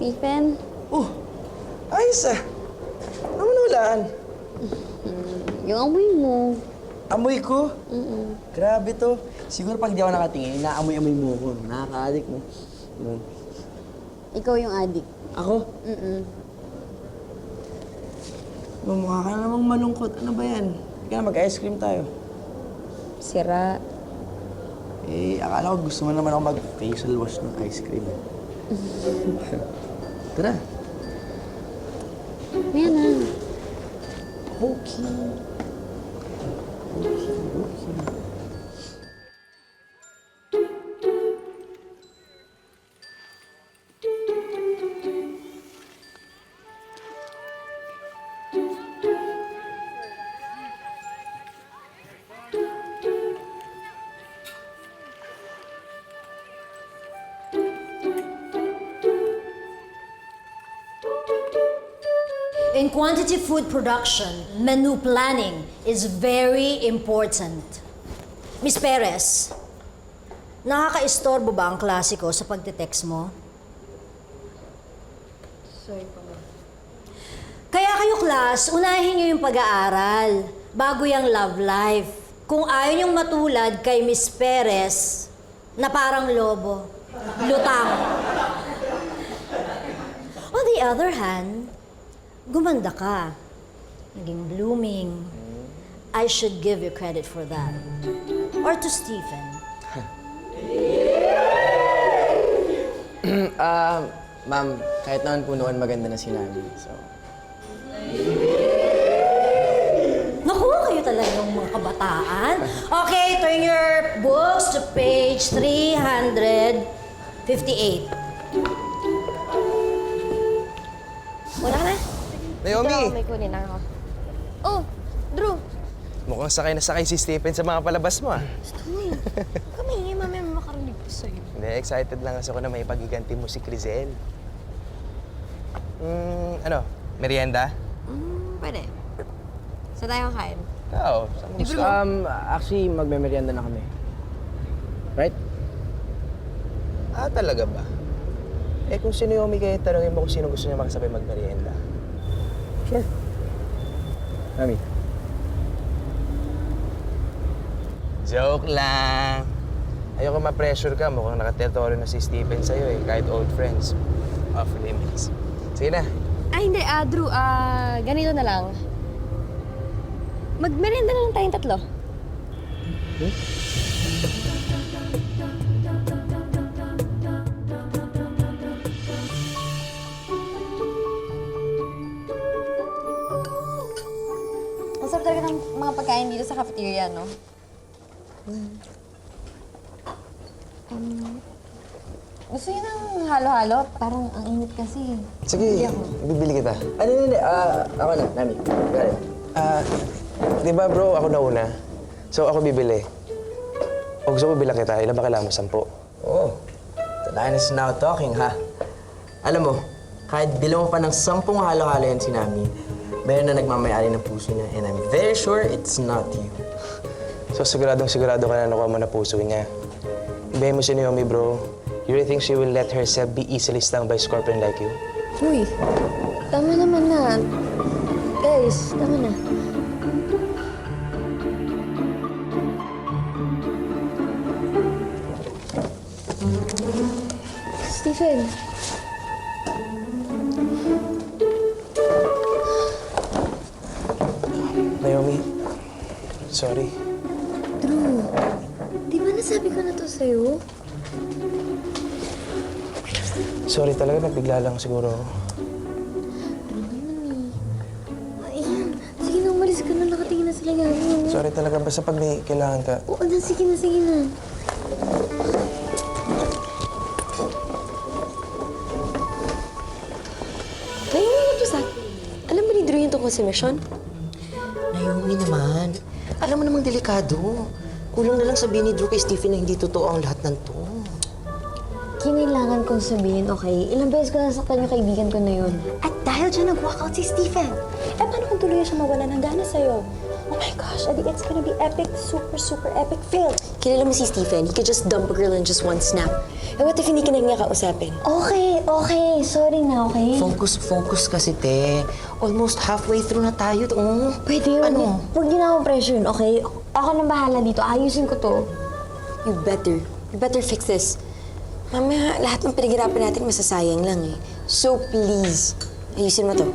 Stephen? Oh, ayos ah. Ano mo nawalaan? Yung amoy mo. Amoy ko? Grabe to. Siguro pag di ako nakatingin, naamoy-amoy mo ko. Nakaka-addict mo. Yun. Ikaw yung addict. Ako? Mukha ka na namang malungkot. Ano ba yan? Kaya mag-ice cream tayo. Sira. Eh, akala ko gusto mo naman ako mag-facial wash ng ice cream. Tara. Yan na. Okay. In quantity food production, menu planning is very important. Miss Perez, nakaka-istorbo ba ang klasiko sa pagte-text mo? Sorry po, ma'am. Kaya kayo, class, unahin niyo yung pag-aaral bago yung love life. Kung ayaw niyong matulad kay Miss Perez na parang lobo, lutang. On the other hand, gumanda ka. Naging blooming. I should give you credit for that. Or to Stephen. Ma'am, kahit naman po noon maganda na sinabi. So, Naku, kayo talaga yung mga kabataan. Okay, turn your books to page 358. Wala na. Naomi! May kunin ako. Oh, Drew. Mukhang sakay na sakay si Stephen sa mga palabas mo ah. Uy, kami hingi mamaya makarinig ko sa'yo. Hindi, excited lang kasi ako na may pagiganti mo si Crizel. Ano? Merienda? Pwede. Saan tayo kakain? Oo. Saan mo gusto? actually, magme-merienda na kami. Right? Ah, talaga ba? Eh kung si Naomi kayo, tanongin mo kung sino gusto niya makasabay magmerienda. Sure. Mami. Joke lang. Ayoko ma-pressure ka. Mukhang nakateritoryo na si Stephen sa'yo eh. Kahit old friends. Off limits. Sige na. Ay, hindi. Drew, ganito na lang. Magmerienda na lang tayong tatlo. Ang sarap talaga ng mga pagkain dito sa cafeteria, no? Gusto niyo ng halo-halo? Parang ang init kasi. Sige, bibili kita. Hindi. Ako na, Nami. Got it. Di ba bro, ako nauna. So ako bibili. O gusto ko bilang kita, ilan ba kailangan mo? 10? Oh, the line is now talking, ha? Alam mo, kahit bilang mo pa ng 10 halo-halo yan si Nami, meron na nagmamayari ng puso niya, and I'm very sure it's not you. So siguradong sigurado ka na nakuha mo na puso niya. Ibahin mo si Naomi, bro. You really think she will let herself be easily stung by scorpion like you? Uy, tama naman na. Guys, tama na. Stephen. Naomi, sorry. Drew, di ba nasabi ko na to sa'yo? Sorry talaga, nabigla lang siguro ako. Ayan, sige na, umalis ka na. Nakatingin na sila gano'n. Sorry talaga, basta pag may kailangan ka. Oo na, sige na, sige na. Naomi, ano to sa... Alam ba ni Drew yung tungkol sa mission? Naomi naman. Alam mo namang delikado. Kulang na lang sabihin ni Drew kay Stephen na hindi totoo ang lahat ng to. Kinailangan kong sabihin, okay? Ilang beses ko nasaktan yung kaibigan ko na yun. At dahil dyan nag-walkout si Stephen. Eh, paano kung tuluyan siya mawala ng gana sa'yo. Oh my gosh, Adi, it's gonna be epic, super, super epic fail. Kilala mo si Stephen, he could just dump a girl in just one snap. Eh, what if hindi ka na niya kausapin? Okay. Sorry na, okay? Focus kasi, te. Almost halfway through na tayo. Oh. Pwede yun. Ano? Huwag niyo na akong pressure yun, okay? Ako nang bahala dito. Ayusin ko to. You better fix this. Mamaya, lahat ng pinaghirapan natin masasayang lang eh. So please, ayusin mo to.